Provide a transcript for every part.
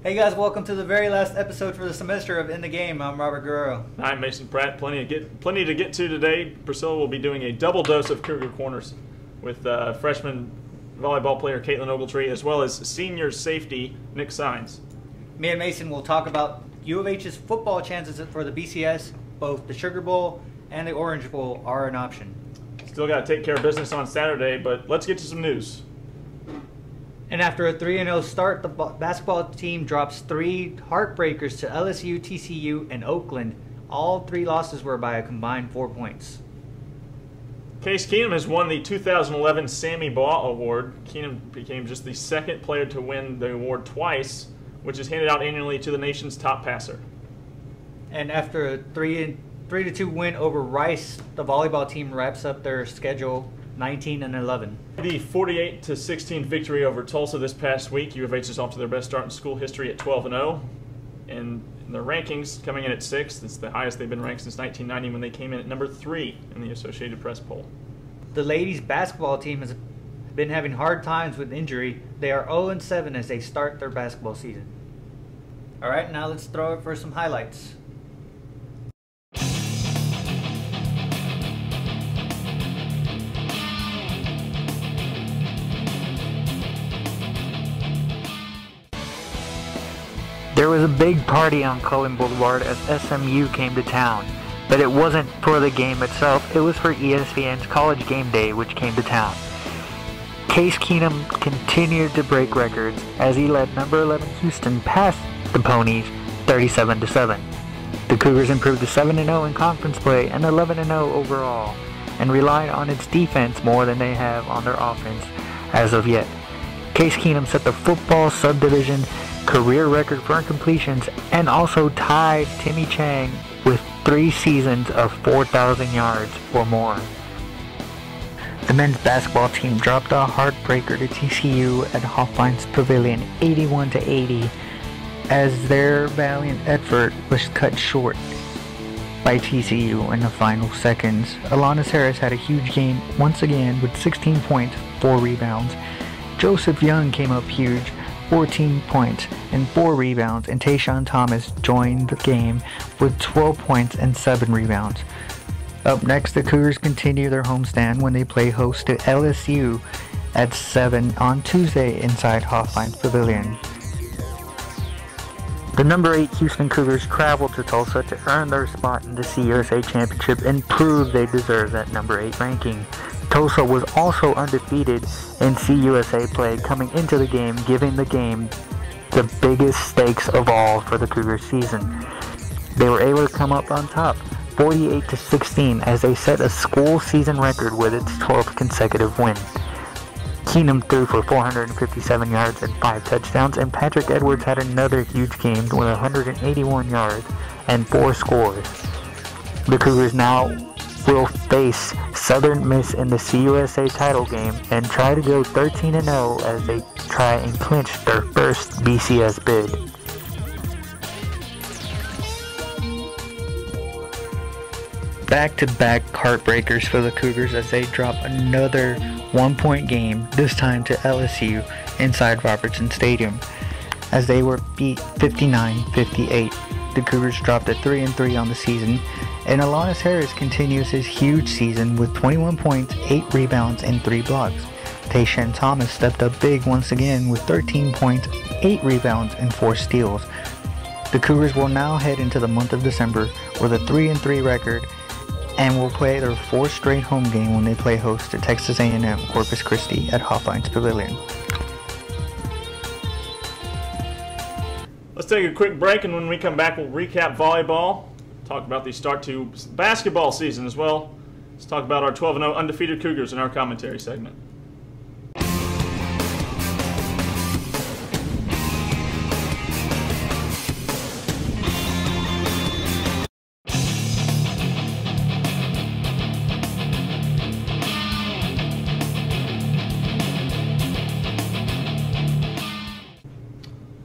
Hey guys, welcome to the very last episode for the semester of In the Game. I'm Robert Guerrero. I'm Mason Pradt. Plenty to get to today. Priscilla will be doing a double dose of Cougar Corners with freshman volleyball player Caitlin Ogletree, as well as senior safety Nick Saenz. Me and Mason will talk about U of H's football chances for the BCS. Both the Sugar Bowl and the Orange Bowl are an option. Still got to take care of business on Saturday, but let's get to some news. And after a 3-0 start, the basketball team drops 3 heartbreakers to LSU, TCU, and Oakland. All 3 losses were by a combined 4 points. Case Keenum has won the 2011 Sammy Baugh Award. Keenum became just the second player to win the award twice, which is handed out annually to the nation's top passer. And after a 3-2 win over Rice, the volleyball team wraps up their schedule 19-11. The 48-16 victory over Tulsa this past week. U of H is off to their best start in school history at 12-0. And in their rankings, coming in at 6th. It's the highest they've been ranked since 1990 when they came in at number 3 in the Associated Press poll. The ladies basketball team has been having hard times with injury. They are 0-7 as they start their basketball season. All right, now let's throw it for some highlights. There was a big party on Cullen Boulevard as SMU came to town, but it wasn't for the game itself, it was for ESPN's College Game Day, which came to town. Case Keenum continued to break records as he led number 11 Houston past the Ponies 37-7. The Cougars improved to 7-0 in conference play and 11-0 overall, and relied on its defense more than they have on their offense as of yet. Case Keenum set the football subdivision career record for incompletions and also tied Timmy Chang with 3 seasons of 4,000 yards or more. The men's basketball team dropped a heartbreaker to TCU at Hofheinz Pavilion 81-80 as their valiant effort was cut short by TCU in the final seconds. Alanis Harris had a huge game once again with 16 points, 4 rebounds. Joseph Young came up huge, 14 points and 4 rebounds, and Tayshawn Thomas joined the game with 12 points and 7 rebounds. Up next, the Cougars continue their homestand when they play host to LSU at 7 on Tuesday inside Hofheinz Pavilion. The number 8 Houston Cougars travel to Tulsa to earn their spot in the CUSA Championship and prove they deserve that number 8 ranking. Tulsa was also undefeated in CUSA play coming into the game, giving the game the biggest stakes of all for the Cougars season. They were able to come up on top 48-16 as they set a school season record with its 12th consecutive win. Keenum threw for 457 yards and 5 touchdowns, and Patrick Edwards had another huge game with 181 yards and 4 scores. The Cougars now will face Southern Miss in the CUSA title game and try to go 13-0 as they try and clinch their first BCS bid. Back-to-back heartbreakers for the Cougars as they drop another 1-point game, this time to LSU inside Robertson Stadium, as they were beat 59-58. The Cougars dropped at 3-3 on the season, and Alanis Harris continues his huge season with 21 points, 8 rebounds, and 3 blocks. Tayshawn Thomas stepped up big once again with 13 points, 8 rebounds, and 4 steals. The Cougars will now head into the month of December with a 3-3 record and will play their 4th straight home game when they play host to Texas A&M Corpus Christi at Hofheinz Pavilion. Let's take a quick break, and when we come back, we'll recap volleyball, talk about the start to basketball season as well. Let's talk about our 12-0 undefeated Cougars in our commentary segment.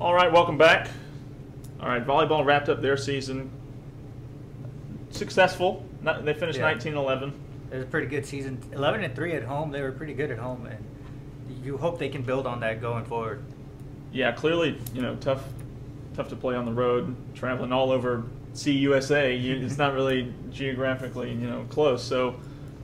All right, welcome back. All right, volleyball wrapped up their season. Successful. They finished 19-11. It was a pretty good season. 11-3 at home. They were pretty good at home, and you hope they can build on that going forward. Yeah, clearly, tough tough to play on the road, traveling all over CUSA. It's not really geographically, close. So,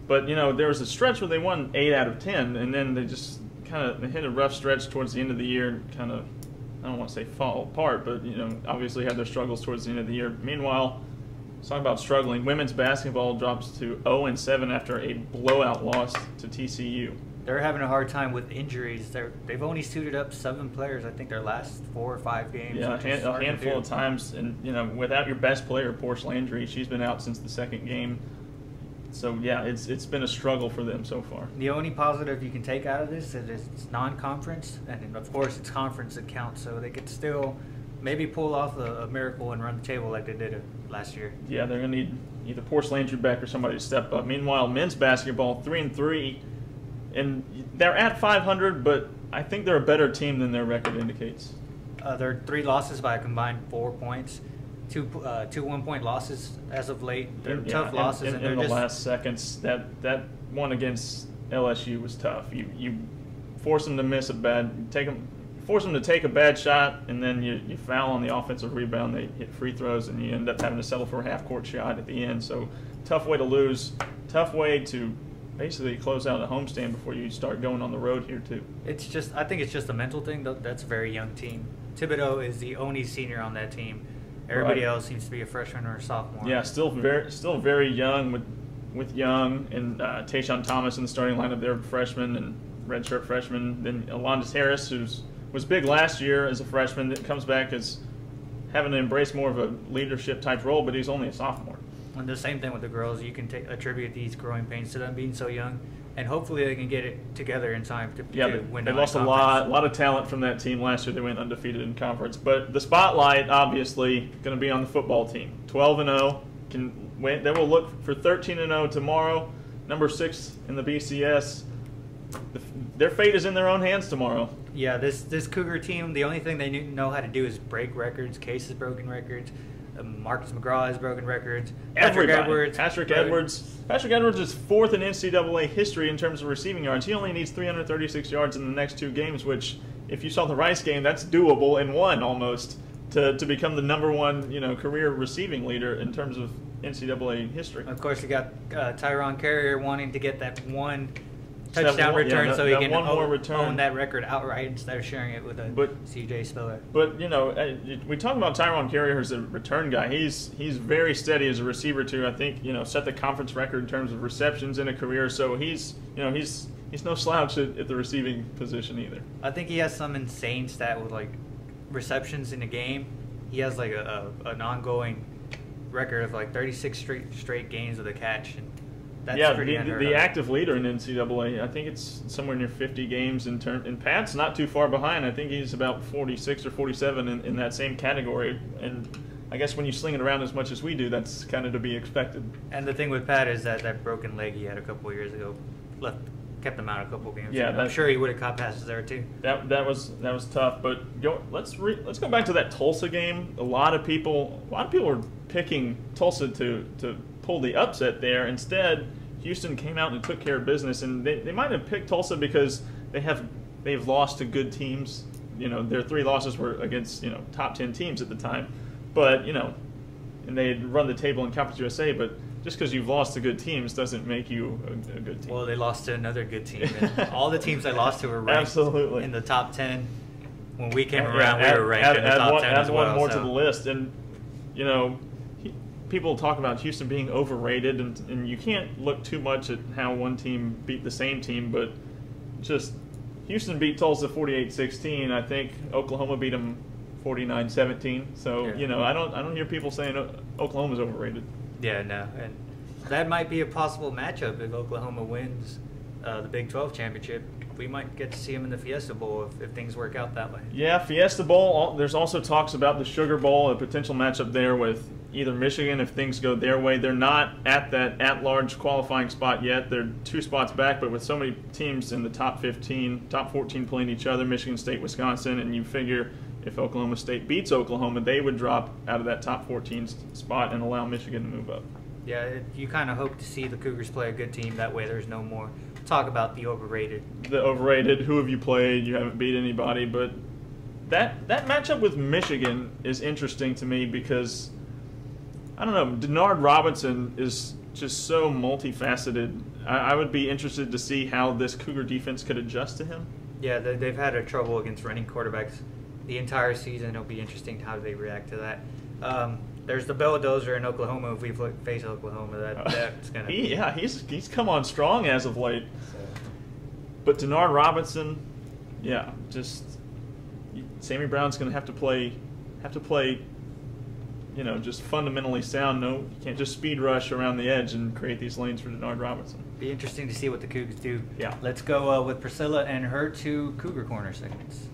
but there was a stretch where they won 8 out of 10, and then they just they hit a rough stretch towards the end of the year, and kind of, I don't want to say fall apart, but obviously had their struggles towards the end of the year. Meanwhile, talking about struggling, women's basketball drops to 0-7 after a blowout loss to TCU. They're having a hard time with injuries. They've only suited up 7 players, I think, their last 4 or 5 games. Yeah, a handful of times, and without your best player, Porsche Landry, she's been out since the second game. So yeah, it's been a struggle for them so far. The only positive you can take out of this is it's non-conference, and of course it's conference that counts. So they could still maybe pull off a miracle and run the table like they did last year. Yeah, they're gonna need either Porsche Landry back or somebody to step up. Meanwhile, men's basketball 3-3. And they're at 500, but I think they're a better team than their record indicates. They're 3 losses by a combined 4 points. 2 1-point losses as of late. They're tough losses. In the last seconds, that one against LSU was tough. You force them to force them to take a bad shot, and then you foul on the offensive rebound. They hit free throws, and you end up having to settle for a half-court shot at the end. So tough way to lose. Tough way to basically close out a homestand before you start going on the road here too. I think it's just a mental thing. That's a very young team. Thibodeau is the only senior on that team. Everybody else seems to be a freshman or a sophomore. Yeah, still very young with Young and Tayshaun Thomas in the starting lineup. They're freshmen and redshirt freshmen. Then Alondas Harris, who was big last year as a freshman, that comes back as having to embrace more of a leadership type role, but he's only a sophomore. And the same thing with the girls. You can attribute these growing pains to them being so young, and hopefully they can get it together in time to win. They lost a lot of talent from that team last year. They went undefeated in conference, but the spotlight obviously going to be on the football team. 12-0 can win. They will look for 13-0 tomorrow. Number 6 in the BCS. Their fate is in their own hands tomorrow. Yeah, this Cougar team. The only thing they know how to do is break records. Case has broken records. Marcus McGraw has broken records. Patrick Edwards is 4th in NCAA history in terms of receiving yards. He only needs 336 yards in the next 2 games, which, if you saw the Rice game, that's doable in one almost to become the number 1 career receiving leader in terms of NCAA history. Of course, you got Tyron Carrier wanting to get that 1 touchdown return, so he can own that record outright instead of sharing it with CJ Spiller. But we talk about Tyron Carrier as a return guy. He's very steady as a receiver too. I think set the conference record in terms of receptions in a career. So he's no slouch at the receiving position either. I think he has some insane stat with receptions in a game. He has an ongoing record of 36 straight games with a catch. And that's pretty unheard of. The active leader in NCAA, I think it's somewhere near 50 games and Pat's not too far behind. I think he's about 46 or 47 in that same category. And I guess when you sling it around as much as we do, that's kind of to be expected. And the thing with Pat is that broken leg he had a couple of years ago kept him out a couple of games. Yeah, I'm sure he would have caught passes there too. That was tough. But let's go back to that Tulsa game. A lot of people were picking Tulsa to pull the upset there. Instead, Houston came out and took care of business, and they might have picked Tulsa because they've lost to good teams. Their 3 losses were against top 10 teams at the time, but and they had run the table in Conference USA. But just because you've lost to good teams doesn't make you a good team. Well, they lost to another good team. And all the teams they lost to were ranked absolutely in the top 10. When we came around, we were ranked in the top 10 as well. Add one more to the list, and people talk about Houston being overrated, and you can't look too much at how one team beat the same team, but just Houston beat Tulsa 48-16. I think Oklahoma beat them 49-17. So I don't hear people saying Oklahoma's overrated. Yeah, no, and that might be a possible matchup if Oklahoma wins the Big 12 championship. We might get to see them in the Fiesta Bowl if things work out that way. Yeah, Fiesta Bowl. There's also talks about the Sugar Bowl, a potential matchup there with either Michigan if things go their way. They're not at that at-large qualifying spot yet. They're 2 spots back, but with so many teams in the top 15, top 14 playing each other, Michigan State, Wisconsin, and you figure if Oklahoma State beats Oklahoma, they would drop out of that top 14 spot and allow Michigan to move up. Yeah, you kind of hope to see the Cougars play a good team. That way there's no more talk about the overrated. The overrated, who have you played? You haven't beat anybody, but that matchup with Michigan is interesting to me because, I don't know, Denard Robinson is just so multifaceted. I would be interested to see how this Cougar defense could adjust to him. Yeah, they've had a trouble against running quarterbacks the entire season. It'll be interesting how they react to that. There's the bulldozer in Oklahoma. If we face Oklahoma, that's gonna. He's come on strong as of late. So. But Denard Robinson, yeah, just Sammy Brown's gonna have to play, you know, just fundamentally sound. No, you can't just speed rush around the edge and create these lanes for Denard Robinson. Be interesting to see what the Cougars do. Yeah. Let's go with Priscilla and her 2 Cougar Corner segments.